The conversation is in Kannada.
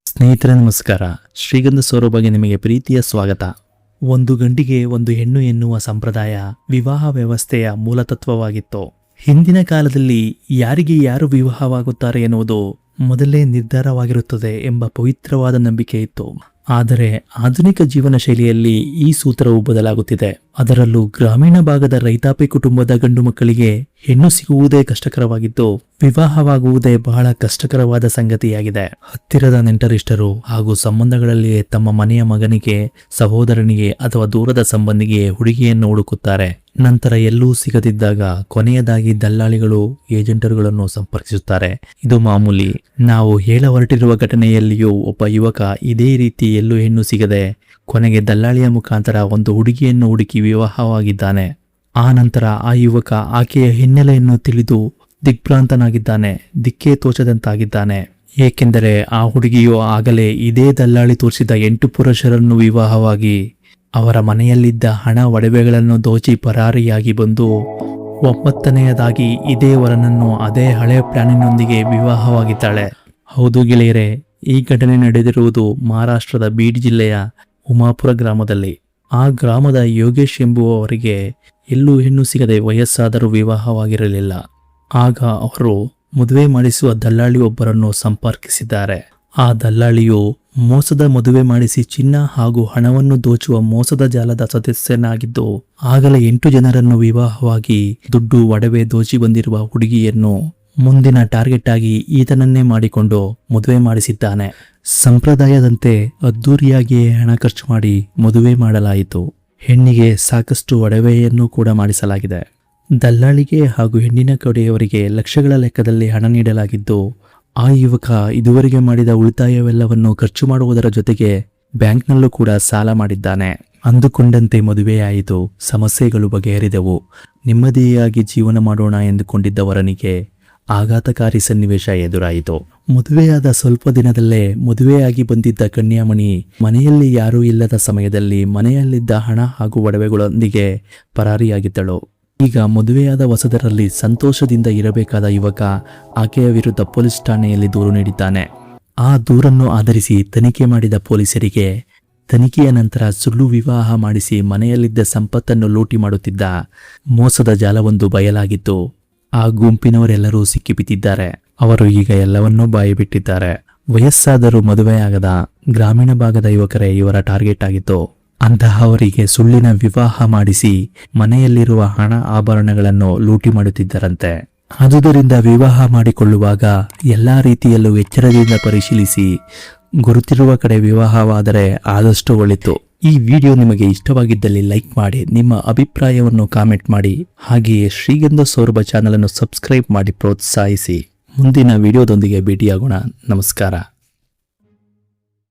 ಸ್ನೇಹಿತರೆ ನಮಸ್ಕಾರ. ಶ್ರೀಗಂಧ ಸೌರಭಗೆ ನಿಮಗೆ ಪ್ರೀತಿಯ ಸ್ವಾಗತ. ಒಂದು ಗಂಡಿಗೆ ಒಂದು ಹೆಣ್ಣು ಎನ್ನುವ ಸಂಪ್ರದಾಯ ವಿವಾಹ ವ್ಯವಸ್ಥೆಯ ಮೂಲತತ್ವವಾಗಿತ್ತು. ಹಿಂದಿನ ಕಾಲದಲ್ಲಿ ಯಾರಿಗೆ ಯಾರು ವಿವಾಹವಾಗುತ್ತಾರೆ ಎನ್ನುವುದು ಮೊದಲೇ ನಿರ್ಧಾರವಾಗಿರುತ್ತದೆ ಎಂಬ ಪವಿತ್ರವಾದ ನಂಬಿಕೆ ಇತ್ತು. ಆದರೆ ಆಧುನಿಕ ಜೀವನ ಶೈಲಿಯಲ್ಲಿ ಈ ಸೂತ್ರವು ಬದಲಾಗುತ್ತಿದೆ. ಅದರಲ್ಲೂ ಗ್ರಾಮೀಣ ಭಾಗದ ರೈತಾಪಿ ಕುಟುಂಬದ ಗಂಡು ಮಕ್ಕಳಿಗೆ ಹೆಣ್ಣು ಸಿಗುವುದೇ ಕಷ್ಟಕರವಾಗಿದ್ದು, ವಿವಾಹವಾಗುವುದೇ ಬಹಳ ಕಷ್ಟಕರವಾದ ಸಂಗತಿಯಾಗಿದೆ. ಹತ್ತಿರದ ನೆಂಟರಿಷ್ಟರು ಹಾಗೂ ಸಂಬಂಧಗಳಲ್ಲಿ ತಮ್ಮ ಮನೆಯ ಮಗನಿಗೆ, ಸಹೋದರನಿಗೆ ಅಥವಾ ದೂರದ ಸಂಬಂಧಿಗೆ ಹುಡುಗಿಯನ್ನು ಹುಡುಕುತ್ತಾರೆ. ನಂತರ ಎಲ್ಲೂ ಸಿಗದಿದ್ದಾಗ ಕೊನೆಯದಾಗಿ ದಲ್ಲಾಳಿಗಳು, ಏಜೆಂಟರುಗಳನ್ನು ಸಂಪರ್ಕಿಸುತ್ತಾರೆ. ಇದು ಮಾಮೂಲಿ. ನಾವು ಹೇಳ ಹೊರಟಿರುವ ಘಟನೆಯಲ್ಲಿಯೂ ಒಬ್ಬ ಯುವಕ ಇದೇ ರೀತಿ ಎಲ್ಲೂ ಹೆಣ್ಣು ಸಿಗದೆ ಕೊನೆಗೆ ದಲ್ಲಾಳಿಯ ಮುಖಾಂತರ ಒಂದು ಹುಡುಗಿಯನ್ನು ಹುಡುಕಿ ವಿವಾಹವಾಗಿದ್ದಾನೆ. ಆ ನಂತರ ಆ ಯುವಕ ಆಕೆಯ ಹಿನ್ನೆಲೆಯನ್ನು ತಿಳಿದು ದಿಗ್ಭ್ರಾಂತನಾಗಿದ್ದಾನೆ, ದಿಕ್ಕೇ ತೋಚದಂತಾಗಿದ್ದಾನೆ. ಏಕೆಂದರೆ ಆ ಹುಡುಗಿಯು ಆಗಲೇ ಇದೇ ದಲ್ಲಾಳಿ ತೋರಿಸಿದ 8 ಪುರುಷರನ್ನು ವಿವಾಹವಾಗಿ ಅವರ ಮನೆಯಲ್ಲಿದ್ದ ಹಣ ಒಡವೆಗಳನ್ನು ದೋಚಿ ಪರಾರಿಯಾಗಿ ಬಂದು 9ನೆಯದಾಗಿ ಇದೇ ವರನನ್ನು ಅದೇ ಹಳೆ ಪ್ಲಾನಿನೊಂದಿಗೆ ವಿವಾಹವಾಗಿದ್ದಾಳೆ. ಹೌದು ಗೆಳೆಯರೆ, ಈ ಘಟನೆ ನಡೆದಿರುವುದು ಮಹಾರಾಷ್ಟ್ರದ ಬೀಡ್ ಜಿಲ್ಲೆಯ ಉಮಾಪುರ ಗ್ರಾಮದಲ್ಲಿ. ಆ ಗ್ರಾಮದ ಯೋಗೇಶ್ ಎಂಬುವವರಿಗೆ ಎಲ್ಲೂ ಹೆಣ್ಣು ಸಿಗದೆ ವಯಸ್ಸಾದರೂ ವಿವಾಹವಾಗಿರಲಿಲ್ಲ. ಆಗ ಅವರು ಮದುವೆ ಮಾಡಿಸುವ ದಲ್ಲಾಳಿ ಒಬ್ಬರನ್ನು ಸಂಪರ್ಕಿಸಿದ್ದಾರೆ. ಆ ದಲ್ಲಾಳಿಯು ಮೋಸದ ಮದುವೆ ಮಾಡಿಸಿ ಚಿನ್ನ ಹಾಗೂ ಹಣವನ್ನು ದೋಚುವ ಮೋಸದ ಜಾಲದ ಸದಸ್ಯನಾಗಿದ್ದು, ಆಗಲೇ 8 ಜನರನ್ನು ವಿವಾಹವಾಗಿ ದುಡ್ಡು ಒಡವೆ ದೋಚಿ ಬಂದಿರುವ ಹುಡುಗಿಯನ್ನು ಮುಂದಿನ ಟಾರ್ಗೆಟ್ ಆಗಿ ಈತನನ್ನೇ ಮಾಡಿಕೊಂಡು ಮದುವೆ ಮಾಡಿಸಿದ್ದಾನೆ. ಸಂಪ್ರದಾಯದಂತೆ ಅದ್ದೂರಿಯಾಗಿಯೇ ಹಣ ಖರ್ಚು ಮಾಡಿ ಮದುವೆ ಮಾಡಲಾಯಿತು. ಹೆಣ್ಣಿಗೆ ಸಾಕಷ್ಟು ಒಡವೆಯನ್ನು ಕೂಡ ಮಾಡಿಸಲಾಗಿದೆ. ದಲ್ಲಾಳಿಗೆ ಹಾಗೂ ಹೆಣ್ಣಿನ ಕಡೆಯವರಿಗೆ ಲಕ್ಷಗಳ ಲೆಕ್ಕದಲ್ಲಿ ಹಣ ನೀಡಲಾಗಿದ್ದು, ಆ ಯುವಕ ಇದುವರೆಗೆ ಮಾಡಿದ ಉಳಿತಾಯವೆಲ್ಲವನ್ನು ಖರ್ಚು ಮಾಡುವುದರ ಜೊತೆಗೆ ಬ್ಯಾಂಕ್ನಲ್ಲೂ ಕೂಡ ಸಾಲ ಮಾಡಿದ್ದಾನೆ. ಅಂದುಕೊಂಡಂತೆ ಮದುವೆಯಾಯಿತು. ಸಮಸ್ಯೆಗಳು ಬಗೆಹರಿದವು. ನೆಮ್ಮದಿಯಾಗಿ ಜೀವನ ಮಾಡೋಣ ಎಂದುಕೊಂಡಿದ್ದವರನಿಗೆ ಆಘಾತಕಾರಿ ಸನ್ನಿವೇಶ ಎದುರಾಯಿತು. ಮದುವೆಯಾದ ಸ್ವಲ್ಪ ದಿನದಲ್ಲೇ ಮದುವೆಯಾಗಿ ಬಂದಿದ್ದ ಕನ್ಯಾಮಣಿ ಮನೆಯಲ್ಲಿ ಯಾರೂ ಇಲ್ಲದ ಸಮಯದಲ್ಲಿ ಮನೆಯಲ್ಲಿದ್ದ ಹಣ ಹಾಗೂ ಒಡವೆಗಳೊಂದಿಗೆ ಪರಾರಿಯಾಗಿದ್ದಳು. ಈಗ ಮದುವೆಯಾದ ಹೊಸದರಲ್ಲಿ ಸಂತೋಷದಿಂದ ಇರಬೇಕಾದ ಯುವಕ ಆಕೆಯ ವಿರುದ್ಧ ಪೊಲೀಸ್ ಠಾಣೆಯಲ್ಲಿ ದೂರು ನೀಡಿದ್ದಾನೆ. ಆ ದೂರನ್ನು ಆಧರಿಸಿ ತನಿಖೆ ಮಾಡಿದ ಪೊಲೀಸರಿಗೆ ತನಿಖೆಯ ನಂತರ ಸುಳ್ಳು ವಿವಾಹ ಮಾಡಿಸಿ ಮನೆಯಲ್ಲಿದ್ದ ಸಂಪತ್ತನ್ನು ಲೂಟಿ ಮಾಡುತ್ತಿದ್ದ ಮೋಸದ ಜಾಲವೊಂದು ಬಯಲಾಗಿತ್ತು. ಆ ಗುಂಪಿನವರೆಲ್ಲರೂ ಸಿಕ್ಕಿಬಿದ್ದಿದ್ದಾರೆ. ಅವರು ಈಗ ಎಲ್ಲವನ್ನೂ ಬಾಯಿಬಿಟ್ಟಿದ್ದಾರೆ. ವಯಸ್ಸಾದರೂ ಮದುವೆಯಾಗದ ಗ್ರಾಮೀಣ ಭಾಗದ ಯುವಕರೇ ಇವರ ಟಾರ್ಗೆಟ್ ಆಗಿತ್ತು. ಅಂತಹವರಿಗೆ ಸುಳ್ಳಿನ ವಿವಾಹ ಮಾಡಿಸಿ ಮನೆಯಲ್ಲಿರುವ ಹಣ ಆಭರಣಗಳನ್ನು ಲೂಟಿ ಮಾಡುತ್ತಿದ್ದರಂತೆ. ಆದುದರಿಂದ ವಿವಾಹ ಮಾಡಿಕೊಳ್ಳುವಾಗ ಎಲ್ಲಾ ರೀತಿಯಲ್ಲೂ ಎಚ್ಚರದಿಂದ ಪರಿಶೀಲಿಸಿ ಗುರುತಿರುವ ಕಡೆ ವಿವಾಹವಾದರೆ ಆದಷ್ಟು ಒಳಿತು. ಈ ವಿಡಿಯೋ ನಿಮಗೆ ಇಷ್ಟವಾಗಿದ್ದಲ್ಲಿ ಲೈಕ್ ಮಾಡಿ, ನಿಮ್ಮ ಅಭಿಪ್ರಾಯವನ್ನು ಕಾಮೆಂಟ್ ಮಾಡಿ. ಹಾಗೆಯೇ ಶ್ರೀಗಂಧ ಸೌರಭ ಚಾನಲ್ ಅನ್ನು ಸಬ್ಸ್ಕ್ರೈಬ್ ಮಾಡಿ ಪ್ರೋತ್ಸಾಹಿಸಿ. ಮುಂದಿನ ವಿಡಿಯೋದೊಂದಿಗೆ ಭೇಟಿಯಾಗೋಣ. ನಮಸ್ಕಾರ.